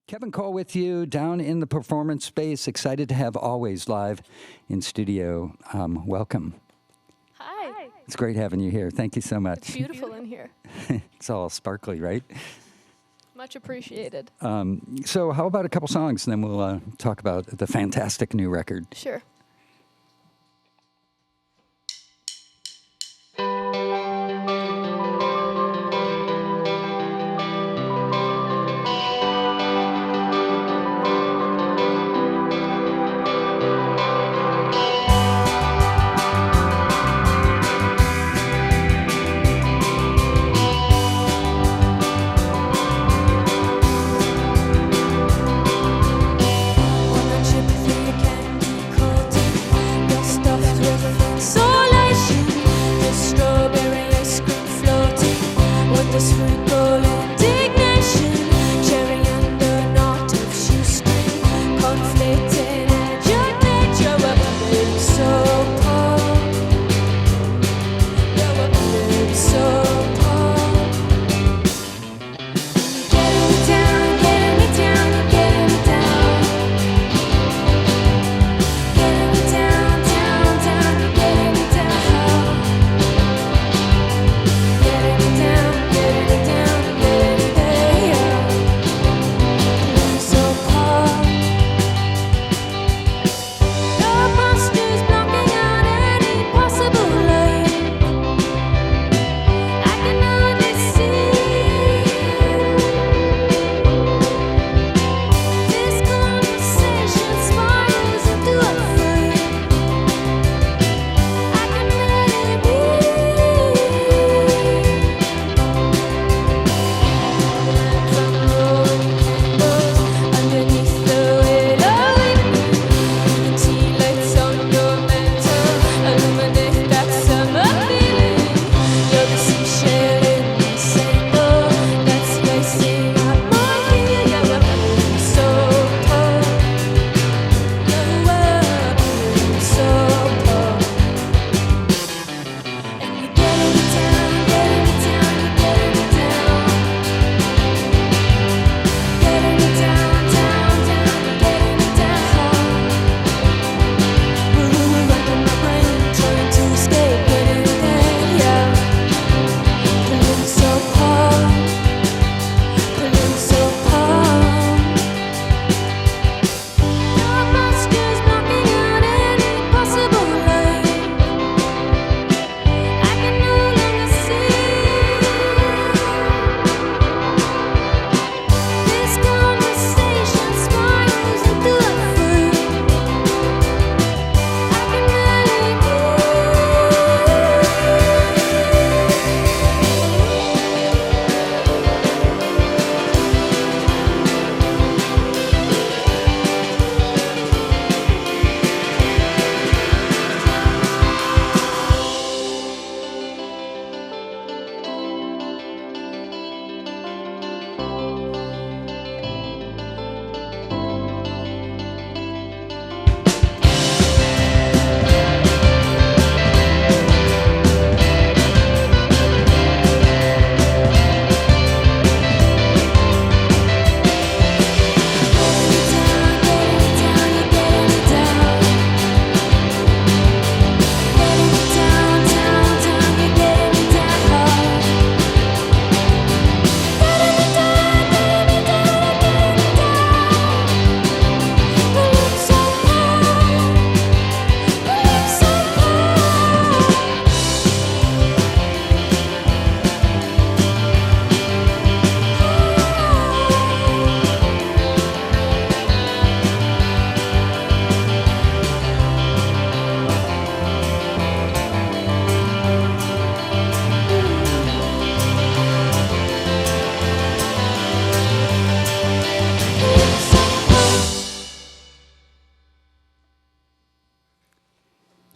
Kevin Cole with you down in the performance space. Excited to have Alvvays live in studio. Welcome. Hi. It's great having you here. Thank you so much. It's beautiful in here. It's all sparkly, right? Much appreciated. So how about a couple songs, and then we'll talk about the fantastic new record. Sure.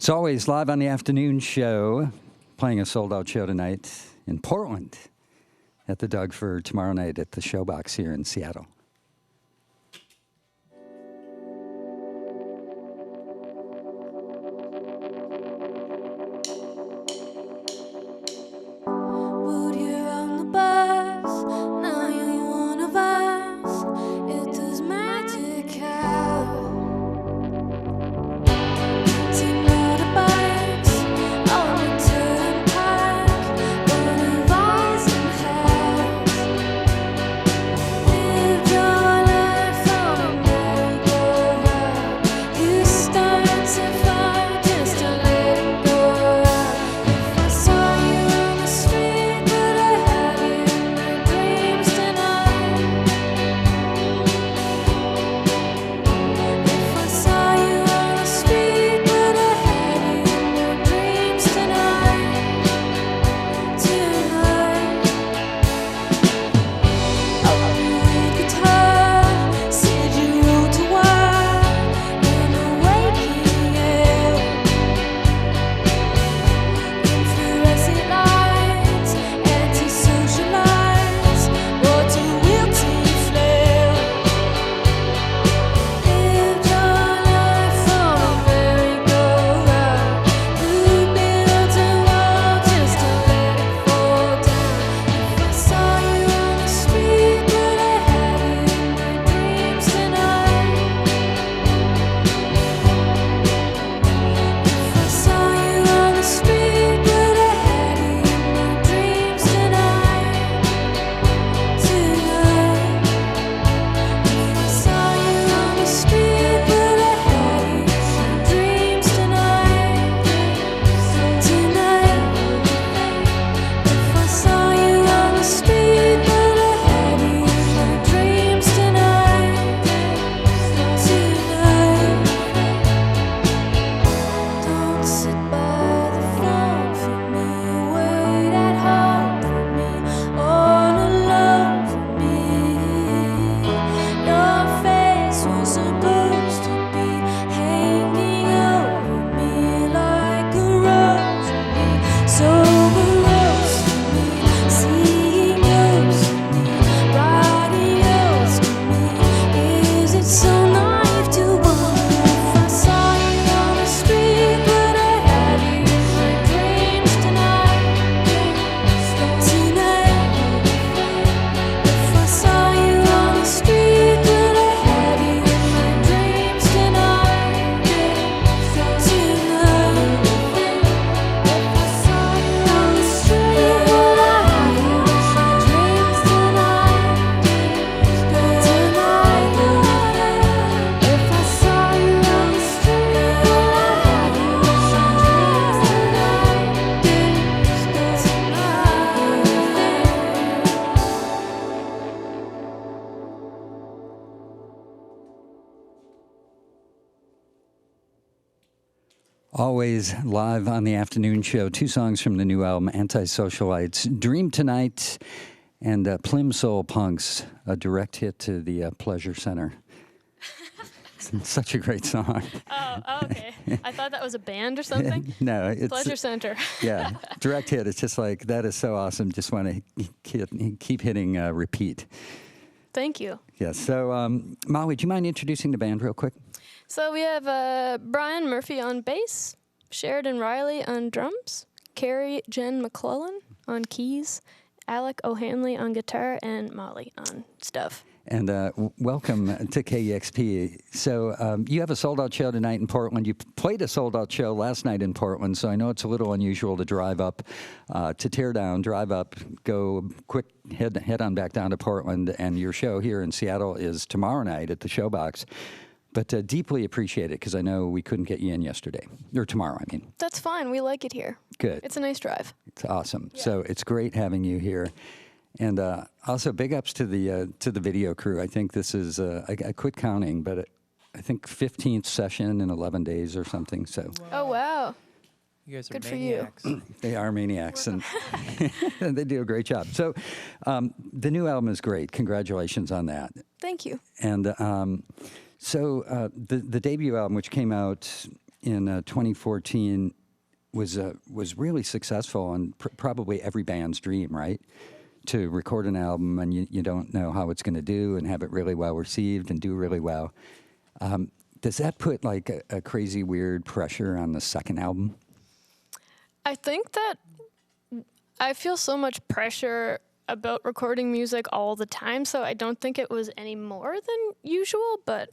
It's Alvvays live on the afternoon show, playing a sold-out show tonight in Portland at the Doug for tomorrow night at the Showbox here in Seattle. Would you on the bus? Now you're one of us. It Always live on the afternoon show. 2 songs from the new album, AntiSocial's Dream Tonight and Plimsoll Punks, a direct hit to the Pleasure Center. It's such a great song. Oh, okay. I thought that was a band or something. No, it's Pleasure Center. Yeah, direct hit. It's just like, that is so awesome. Just want to keep hitting repeat. Thank you. Yeah, so Molly, do you mind introducing the band real quick? So we have Brian Murphy on bass, Sheridan Riley on drums, Carrie Jen McClellan on keys, Alec O'Hanley on guitar, and Molly on stuff. And welcome to KEXP. So you have a sold-out show tonight in Portland. You played a sold-out show last night in Portland, so I know it's a little unusual to drive up to tear down, drive up, go quick, head on back down to Portland, and your show here in Seattle is tomorrow night at the Showbox. But deeply appreciate it, because I know we couldn't get you in yesterday, or tomorrow, I mean. That's fine. We like it here. Good. It's a nice drive. It's awesome. Yeah. So it's great having you here. And also big ups to the video crew. I think this is, I quit counting, but I think 15th session in 11 days or something. So. Oh, wow. You guys are Good maniacs. for you. They are maniacs, and they do a great job. So the new album is great. Congratulations on that. Thank you. And so the debut album, which came out in 2014, was really successful, and probably every band's dream, right? To record an album and you don't know how it's going to do and have it really well received and do really well. Does that put like a crazy weird pressure on the second album? I think that I feel so much pressure about recording music all the time, so I don't think it was any more than usual, but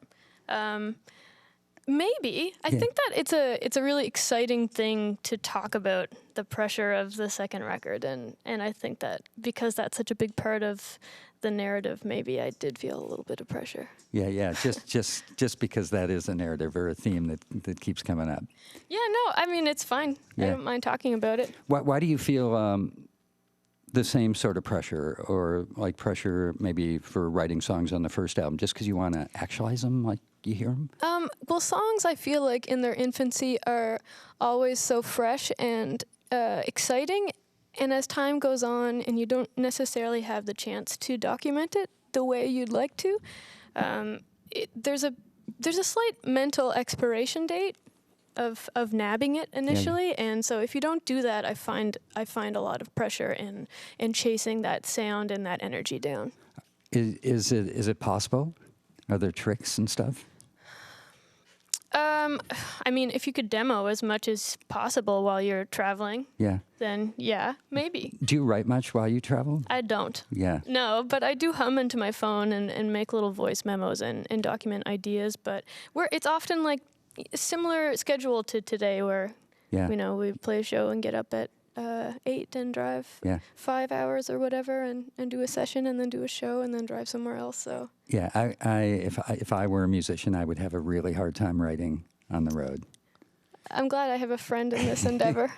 maybe. I think that it's a really exciting thing to talk about, the pressure of the second record, and I think that because that's such a big part of the narrative, maybe I did feel a little bit of pressure. Yeah. Just because that is a narrative or a theme that keeps coming up. Yeah, no, I mean, it's fine. Yeah. I don't mind talking about it. Why do you feel the same sort of pressure, or like pressure maybe for writing songs on the first album, just because you want to actualize them like you hear them? Well, songs I feel like in their infancy are always so fresh and exciting, and as time goes on and you don't necessarily have the chance to document it the way you'd like to, there's a slight mental expiration date of nabbing it initially, and so if you don't do that, I find a lot of pressure in chasing that sound and that energy down. Is it possible? Are there tricks and stuff? I mean, if you could demo as much as possible while you're traveling, then yeah, maybe. Do you write much while you travel? I don't. Yeah. No, but I do hum into my phone and make little voice memos and document ideas, but it's often like a similar schedule to today, where we play a show and get up at 8 and drive 5 hours or whatever, and do a session and then do a show and then drive somewhere else. So if I were a musician, I would have a really hard time writing on the road. I'm glad I have a friend in this endeavor.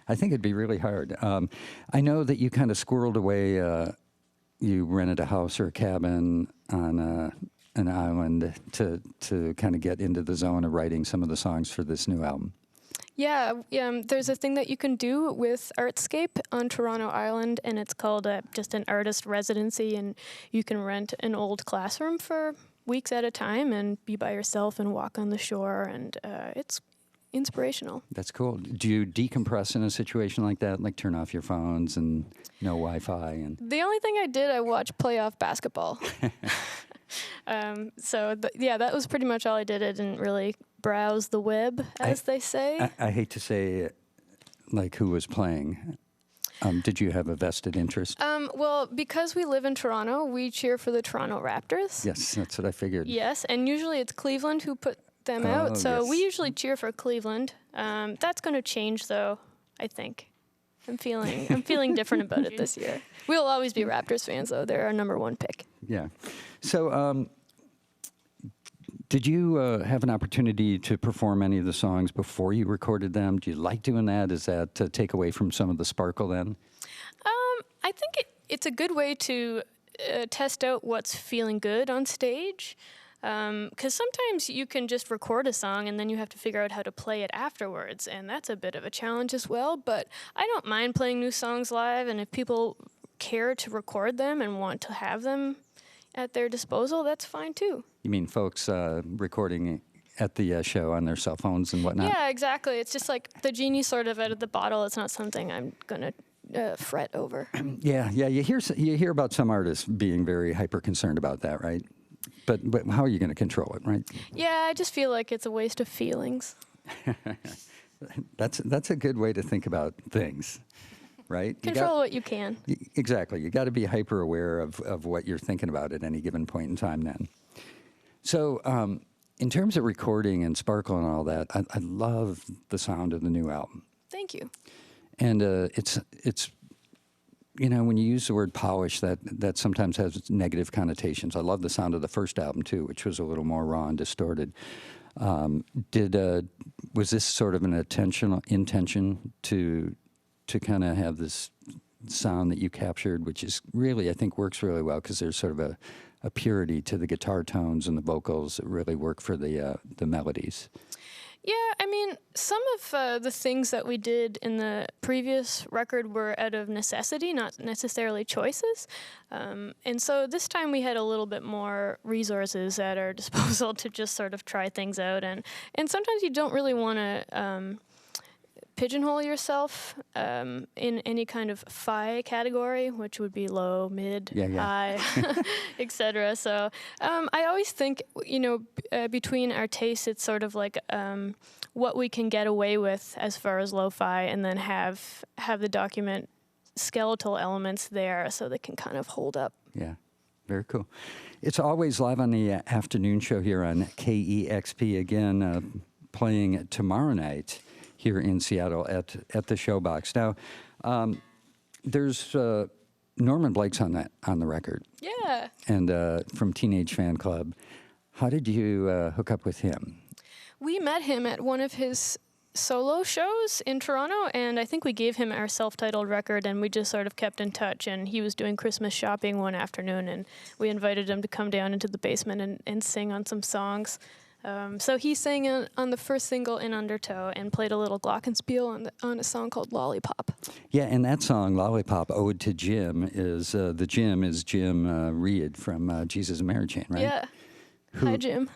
I think it'd be really hard. I know that you kind of squirreled away. You rented a house or a cabin on an island to kind of get into the zone of writing some of the songs for this new album. Yeah, there's a thing that you can do with Artscape on Toronto Island, and it's called just an artist residency, and you can rent an old classroom for weeks at a time and be by yourself and walk on the shore, and it's inspirational. That's cool. Do you decompress in a situation like that, like turn off your phones and no Wi-Fi? And the only thing I watched playoff basketball. That was pretty much all I did. I didn't really browse the web, as they say. I hate to say, like, who was playing. Did you have a vested interest? Well, because we live in Toronto, we cheer for the Toronto Raptors. Yes, that's what I figured. Yes, and usually it's Cleveland who put them out, so we usually cheer for Cleveland. That's going to change, though, I think. I'm feeling different about it this year. We'll always be Raptors fans, though. They're our number one pick. Yeah. So, did you have an opportunity to perform any of the songs before you recorded them? Do you like doing that? Is that to take away from some of the sparkle then? I think it's a good way to test out what's feeling good on stage. Because sometimes you can just record a song and then you have to figure out how to play it afterwards, and that's a bit of a challenge as well. But I don't mind playing new songs live, and if people care to record them and want to have them at their disposal, that's fine too. You mean folks recording at the show on their cell phones and whatnot? Yeah, exactly. It's just like the genie sort of out of the bottle. It's not something I'm going to fret over. Yeah. You hear about some artists being very hyper concerned about that, right? But how are you going to control it, right? Yeah, I just feel like it's a waste of feelings. That's a good way to think about things, right? Control what you can. Exactly. You got to be hyper aware of what you're thinking about at any given point in time then. So in terms of recording and Sparkle and all that, I love the sound of the new album. Thank you. And it's when you use the word polish, that sometimes has negative connotations. I love the sound of the first album too, which was a little more raw and distorted. Was this sort of an intention to kind of have this sound that you captured, which is really, I think, works really well because there's sort of a purity to the guitar tones and the vocals that really work for the melodies. Yeah, I mean, some of the things that we did in the previous record were out of necessity, not necessarily choices. And so this time we had a little bit more resources at our disposal to just sort of try things out. And sometimes you don't really want to pigeonhole yourself in any kind of phi category, which would be low, mid, high, etc. So I always think, between our tastes, it's sort of like what we can get away with as far as lo-fi, and then have the document skeletal elements there so they can kind of hold up. Yeah, very cool. It's always live on the afternoon show here on KEXP, again, playing tomorrow night here in Seattle at the Showbox. Now, there's Norman Blake's on the record. Yeah. And from Teenage Fan Club. How did you hook up with him? We met him at one of his solo shows in Toronto, and I think we gave him our self-titled record, and we just sort of kept in touch. And he was doing Christmas shopping one afternoon, and we invited him to come down into the basement and sing on some songs. So he sang on the first single in Undertow and played a little glockenspiel on a song called Lollipop. Yeah, and that song, Lollipop, Ode to Jim, is the Jim is Jim Reed from Jesus and Mary Chain, right? Yeah. Hi, Jim.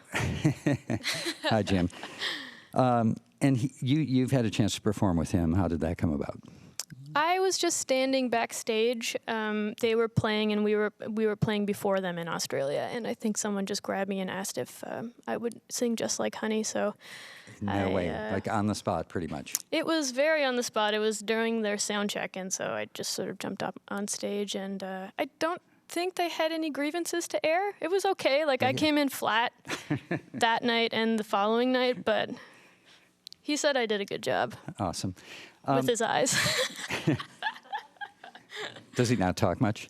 Hi, Jim. And you've had a chance to perform with him. How did that come about? I was just standing backstage. They were playing, and we were playing before them in Australia. And I think someone just grabbed me and asked if I would sing Just Like Honey. So no way, like on the spot, pretty much. It was very on the spot. It was during their sound check, and so I just sort of jumped up on stage. And I don't think they had any grievances to air. It was okay. Like I came in flat that night and the following night, but he said I did a good job. Awesome. With his eyes. Does he not talk much?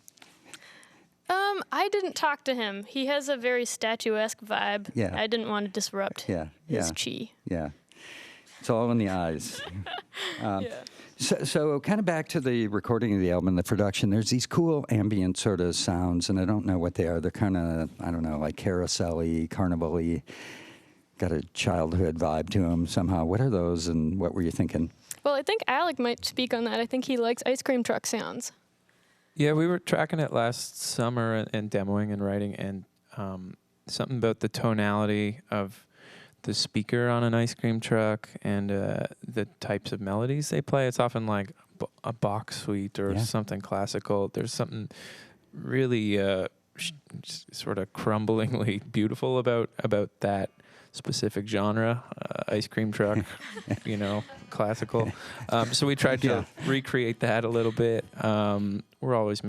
I didn't talk to him. He has a very statuesque vibe. Yeah. I didn't want to disrupt his chi. Yeah. It's all in the eyes. So kind of back to the recording of the album and the production, there's these cool ambient sort of sounds, and I don't know what they are. They're kind of, I don't know, like carousel-y, carnival-y, got a childhood vibe to them somehow. What are those, and what were you thinking? Well, I think Alec might speak on that. I think he likes ice cream truck sounds. Yeah, we were tracking it last summer and demoing and writing, and something about the tonality of the speaker on an ice cream truck and the types of melodies they play. It's often like a Bach suite or something classical. There's something really sort of crumblingly beautiful about that specific genre, ice cream truck, classical. So we tried to recreate that a little bit. We're always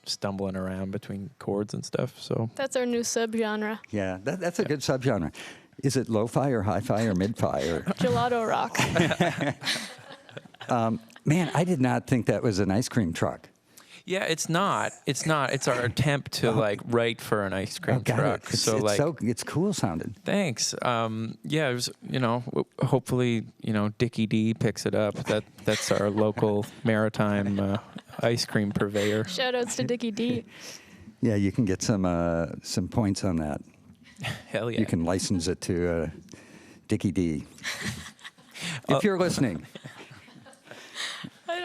stumbling around between chords and stuff. So that's our new subgenre. Yeah, that's a good subgenre. Is it lo-fi or hi-fi or mid-fi? Or Gelato rock. Man, I did not think that was an ice cream truck. Yeah, it's not. It's our attempt to write for an ice cream truck. It's cool sounding. Thanks. It was, hopefully, Dickie D picks it up. That's our local maritime ice cream purveyor. Shout outs to Dickie D. Yeah, you can get some points on that. Hell yeah. You can license it to Dickie D. If you're listening.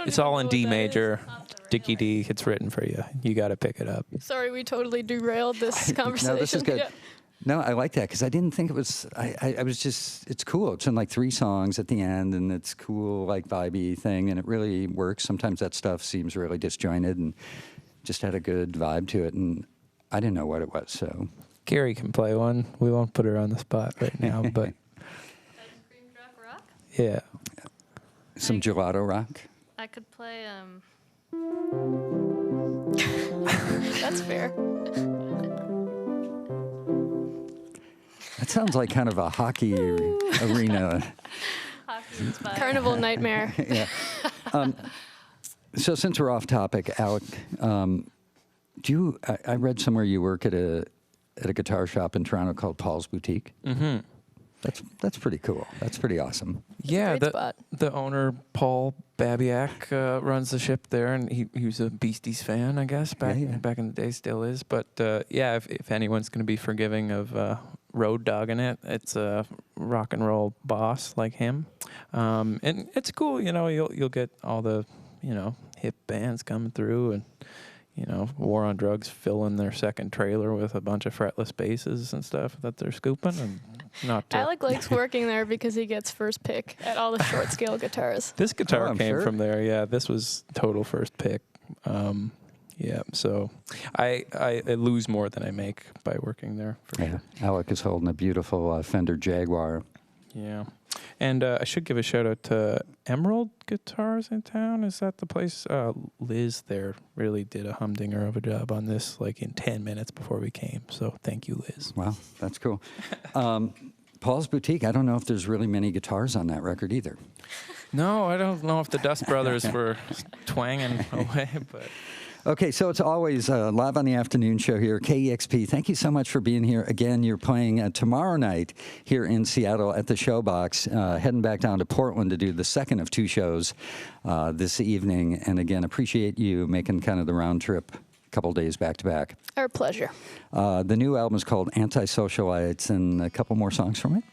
It's all in D major. Dickie D, it's written for you. You got to pick it up. Sorry, we totally derailed this conversation. No, this is good. Yeah. No, I like that because I didn't think it was. I was just. It's cool. It's in like 3 songs at the end, and it's cool, like vibey thing, and it really works. Sometimes that stuff seems really disjointed, and just had a good vibe to it. And I didn't know what it was. So Gary can play one. We won't put her on the spot right now, but Ice cream truck rock? yeah. some gelato rock. I could play That's fair. That sounds like kind of a hockey arena. hockey inspired. Carnival nightmare. Yeah. So since we're off topic, Alec, do you? I read somewhere you work at a guitar shop in Toronto called Paul's Boutique. Mm-hmm. That's pretty cool. That's pretty awesome. Yeah, Great spot. the owner, Paul Babiak, runs the ship there, and he was a Beasties fan, I guess, back in the day, still is. But yeah, if anyone's going to be forgiving of road dogging it, it's a rock and roll boss like him. And it's cool, you'll get all the, hip bands coming through, and War on Drugs filling their second trailer with a bunch of fretless basses and stuff that they're scooping, and not to Alec likes working there because he gets first pick at all the short scale guitars. This guitar I'm came sure. from there. Yeah, this was total first pick. Yeah, so I lose more than I make by working there. For Yeah. Alec is holding a beautiful Fender Jaguar. Yeah, and I should give a shout out to Emerald Guitars in town. Is that the place? Liz there really did a humdinger of a job on this, like in 10 minutes before we came. So thank you, Liz. Wow, that's cool. Paul's Boutique. I don't know if there's really many guitars on that record either. No, I don't know if the Dust Brothers were twanging away, but. Okay, so it's always live on the afternoon show here, KEXP. Thank you so much for being here. Again, you're playing tomorrow night here in Seattle at the Showbox, heading back down to Portland to do the second of 2 shows this evening. And again, appreciate you making kind of the round trip a couple days back to back. Our pleasure. The new album is called AntiSocial, and a couple more songs from it.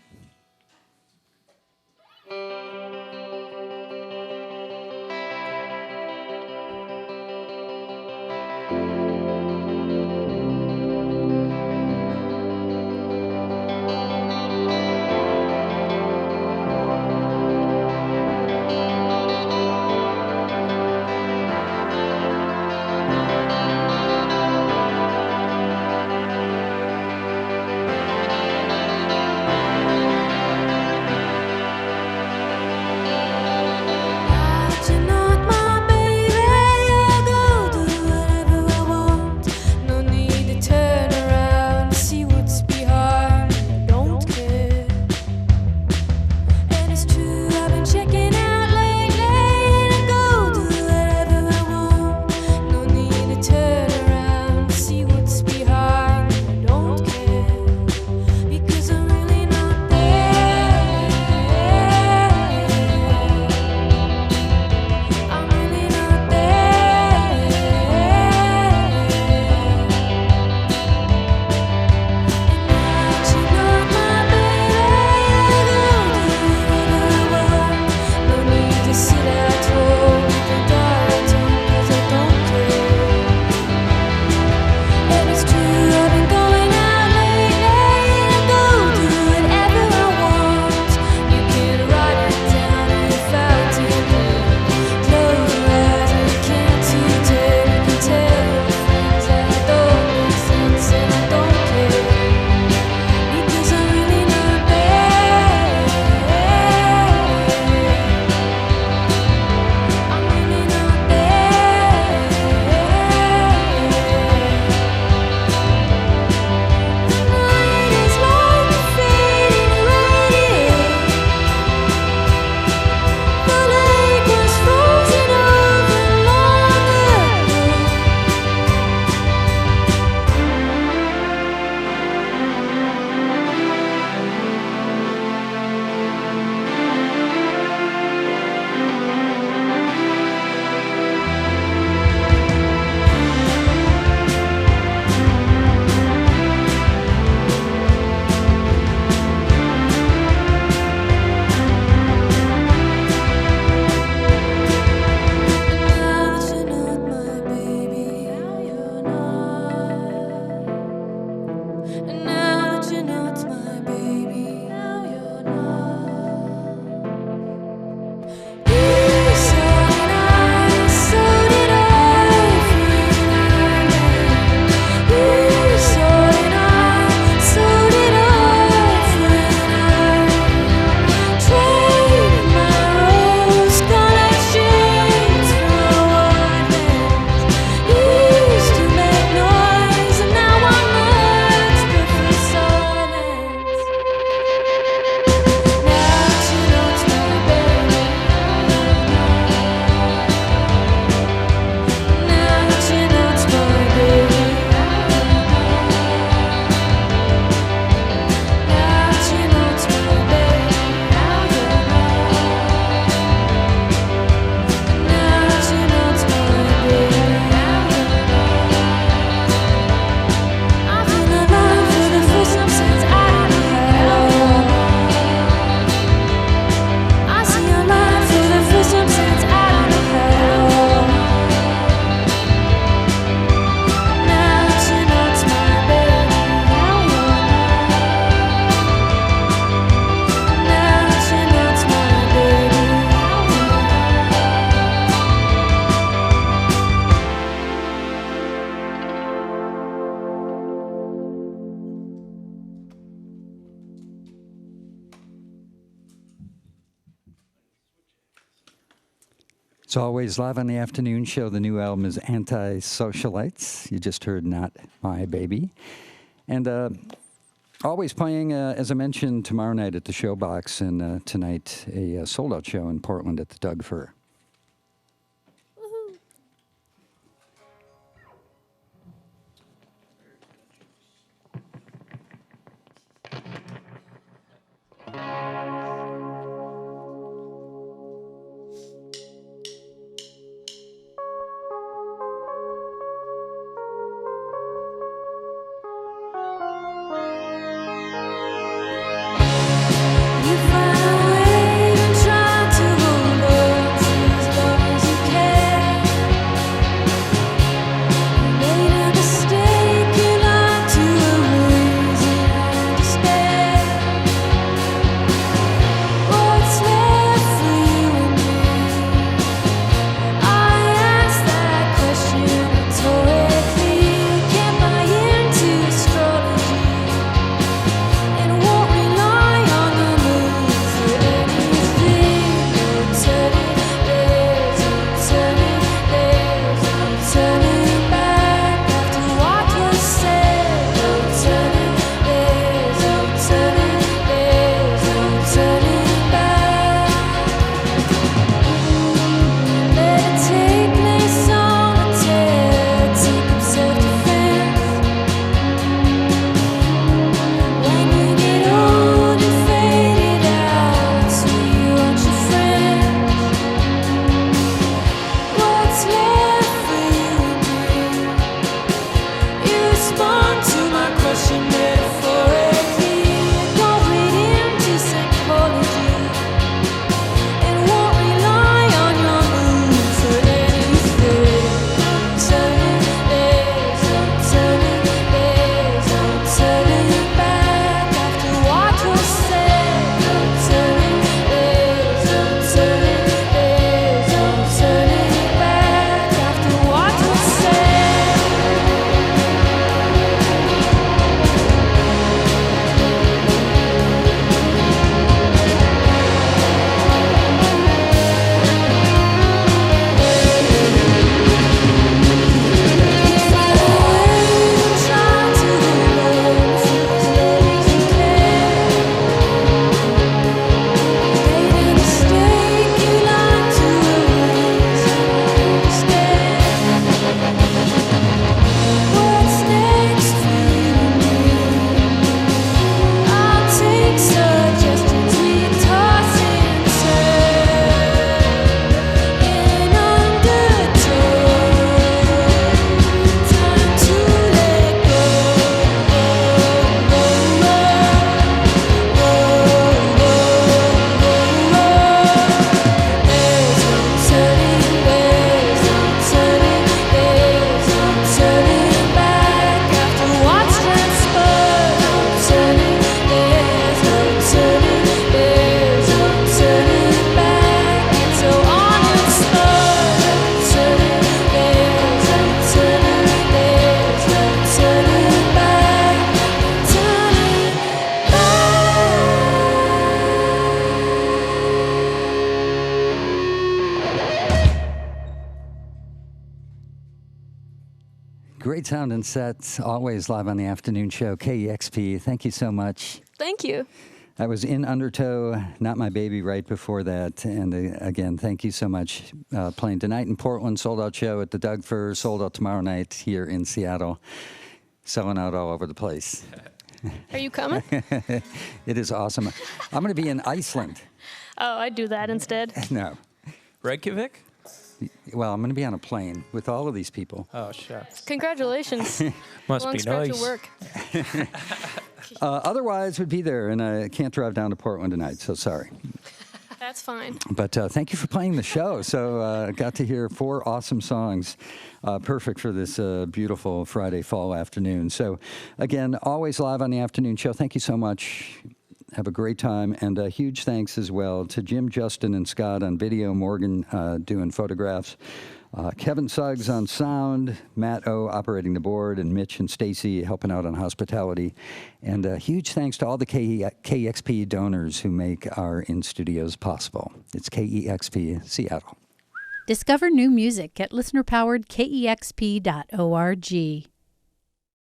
It's always live on the afternoon show. The new album is AntiSocialites. You just heard Not My Baby. And always playing, as I mentioned, tomorrow night at the Showbox, and tonight a sold-out show in Portland at the Doug Fir. You find a way to try to hold on to as long as you can. You made a mistake, you lied to erase it. I understand. What's left for you and me? I asked that question rhetorically. Can't buy into astrology and won't rely on the moon for anything. No turning, there's no turning, there's no turning back after what was said. No turning, there's no turning, there's no turning back. Let it take place on a tear, take up self-defense. When you get old and faded out, so you want your friends. What's left for you and me? You respond to my question metaphorically. Don't read into psychology and won't rely on your mood for anything. Turning, there's no turning, there's no turning back after what was said. No turning, there's no turning, there's no turning back after what was said. Find a way to try to hold on for as long as you can. Made a mistake, you lied to erase. I understand. What's next for you and me? I'll take suggestions we toss and turn in undertow. Time to let go. There's no turning, there's no turning, there's no turning back after what's transpired. No turning, there's no turning, there's no turning back. And so uninspired. No turning, there's no turning, there's no turning back. Turning Great sound and sets, always live on the afternoon show, KEXP. Thank you so much. Thank you. That was In Undertow, Not My Baby right before that. And again, thank you so much. Playing tonight in Portland, sold-out show at the Doug Fir, sold out tomorrow night here in Seattle. Selling out all over the place. Are you coming? It is awesome. I'm going to be in Iceland. Oh, I'd do that instead. No. Reykjavik? Well, I'm going to be on a plane with all of these people. Oh, shucks. Congratulations. Must Long be stretch nice. of work. Otherwise, would be there, and I can't drive down to Portland tonight, so sorry. That's fine. But thank you for playing the show. So got to hear 4 awesome songs, perfect for this beautiful Friday fall afternoon. So again, always live on the afternoon show. Thank you so much. Have a great time. And a huge thanks as well to Jim, Justin, and Scott on video, Morgan doing photographs, Kevin Suggs on sound, Matt O operating the board, and Mitch and Stacy helping out on hospitality. And a huge thanks to all the KEXP donors who make our in-studios possible. It's KEXP Seattle. Discover new music at listener-powered KEXP.org.